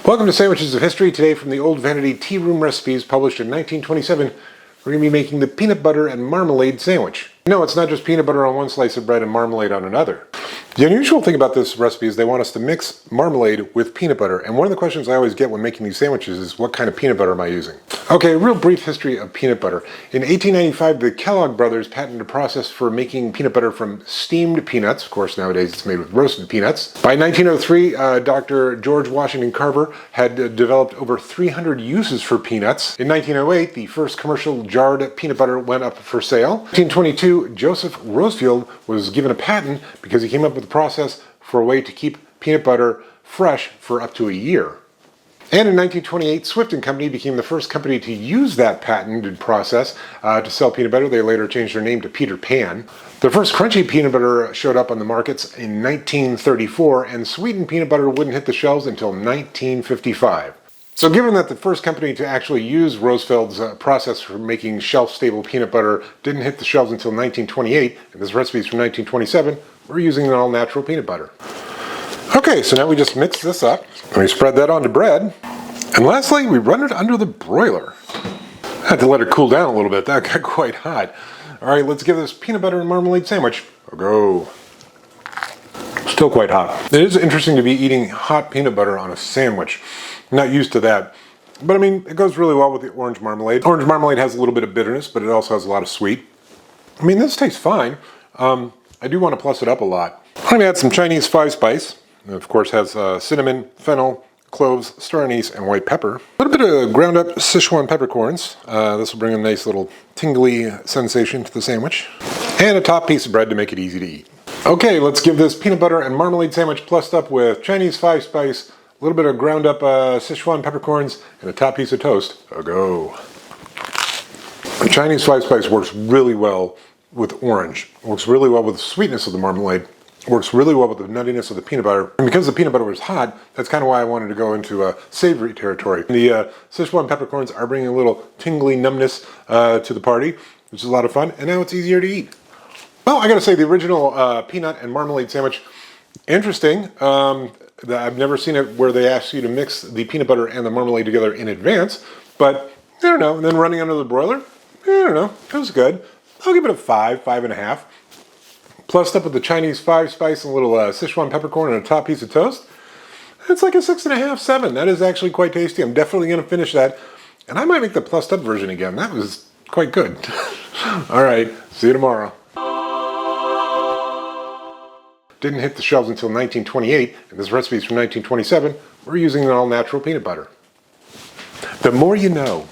Welcome to Sandwiches of History. Today from the old Vanity tea room recipes published in 1927, we're going to be making the peanut butter and marmalade sandwich. No, it's not just peanut butter on one slice of bread and marmalade on another. The unusual thing about this recipe is they want us to mix marmalade with peanut butter, and one of the questions I always get when making these sandwiches is, what kind of peanut butter am I using? Okay, a real brief history of peanut butter. In 1895, the Kellogg brothers patented a process for making peanut butter from steamed peanuts. Of course, nowadays it's made with roasted peanuts. By 1903, Dr. George Washington Carver had developed over 300 uses for peanuts. In 1908, the first commercial jarred peanut butter went up for sale. In 1922, Joseph Rosefield was given a patent because he came up with a process for a way to keep peanut butter fresh for up to a year. And in 1928, Swift & Company became the first company to use that patented process to sell peanut butter. They later changed their name to Peter Pan. The first crunchy peanut butter showed up on the markets in 1934, and sweetened peanut butter wouldn't hit the shelves until 1955. So given that the first company to actually use Rosefield's process for making shelf-stable peanut butter didn't hit the shelves until 1928, and this recipe is from 1927, we're using an all-natural peanut butter. Okay, so now we just mix this up, and we spread that onto bread, and lastly, we run it under the broiler. I had to let it cool down a little bit, that got quite hot. Alright, let's give this peanut butter and marmalade sandwich a go. Still quite hot. It is interesting to be eating hot peanut butter on a sandwich. I'm not used to that. But I mean, it goes really well with the orange marmalade. Orange marmalade has a little bit of bitterness, but it also has a lot of sweet. I mean, this tastes fine. I do want to plus it up a lot. I'm going to add some Chinese 5-spice. It of course has cinnamon, fennel, cloves, star anise, and white pepper. A little bit of ground up Sichuan peppercorns. This will bring a nice little tingly sensation to the sandwich. And a top piece of bread to make it easy to eat. Okay, let's give this peanut butter and marmalade sandwich plussed up with Chinese 5-spice, a little bit of ground up Sichuan peppercorns, and a top piece of toast a go. The Chinese 5-spice works really well with orange. It works really well with the sweetness of the marmalade. It works really well with the nuttiness of the peanut butter. And because the peanut butter was hot, that's kind of why I wanted to go into savory territory. The Sichuan peppercorns are bringing a little tingly numbness to the party, which is a lot of fun, and now it's easier to eat. Well, I gotta say, the original peanut and marmalade sandwich, interesting. I've never seen it where they ask you to mix the peanut butter and the marmalade together in advance, but I don't know. And then running under the broiler, I don't know, it was good. I'll give it a 5, 5.5. Plussed up with the Chinese 5-spice and a little Sichuan peppercorn and a top piece of toast, it's like a 6.5, 7. That is actually quite tasty. I'm definitely going to finish that, and I might make the plussed up version again. That was quite good. All right, see you tomorrow. Didn't hit the shelves until 1928, and this recipe is from 1927. We're using an all-natural peanut butter. The more you know.